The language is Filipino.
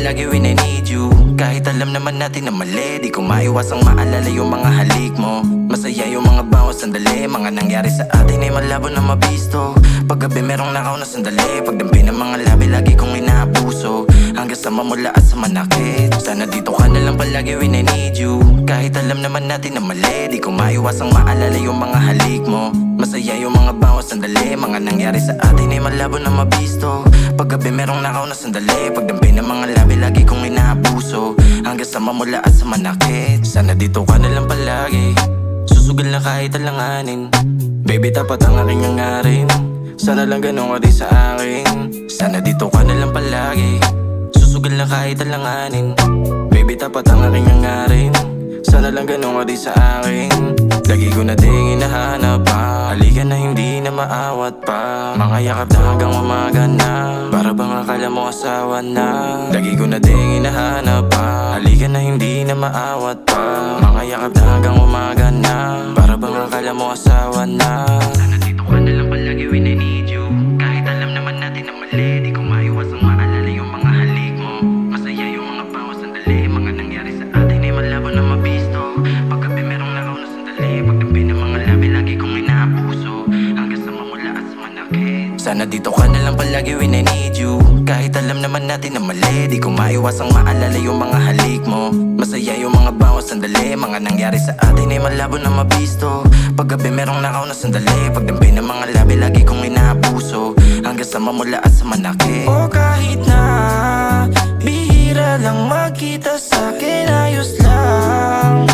palagi when I need you. Kahit alam naman natin na mali, di ko maiwasang maalala yung mga halik mo. Masaya yung mga bawat sandali, mga nangyari sa atin ay malabo na mabisto. Paggabi merong nakaw na sandali, pagdampi ng mga labi lagi kong inaabuso. Hanggang sa mamula at sa manakit, sana dito ka na lang palagi when I need you. Kahit alam naman natin na mali, di ko maiwasang maalala yung mga halik mo. Masaya yung mga bawat sandali, mga nangyari sa atin ay malabo na mabisto. Paggabi merong nakaw na sandali, pagdampi ng mga labi lagi kong inaabuso. Hanggang sa mamula at sa manakit, sana dito ka na lang palagi. Susugal na kahit alanganin, baby tapat ang aking hangarin. Sana lang ganun ka rin sa akin, sana dito ka na lang palagi. Susugal na kahit alanganin, baby tapat ang aking hangarin. Sana lang ganun ka rin sa akin, lagi ko na ding hinahanap pa. Halika na hindi na maawat pa, mga yakap na hanggang umaga na. Para bang akala mo asawa na, lagi ko na ding hinahanap pa. Halika na hindi na maawat pa, mga yakap na hanggang umaga na. Para bang akala mo asawa na. Sana dito ka na lang palagi when I need you. Kahit alam naman natin na mali, di ko maiwasang maalala yung mga halik mo. Masaya yung mga bawat sandali, mga nangyari sa atin ay malabo na mabisto. Paggabi merong nakaw na sandali, pagdampi ng mga labi lagi kong inaabuso. Hanggang sa mamula at sa manakit, sana dito ka na lang palagi when I need you. Kahit alam naman natin na mali, di ko maiwasang maalala yung mga halik mo. Masaya yung mga bawat sandali, mga nangyari sa atin ay malabo na mabisto. Paggabi merong nakaw na sandali, pagdampi ng mga labi lagi kong inaabuso. Hanggang sa mamula at sa manakit. O kahit na bihira lang magkita sa'kin, ayos lang.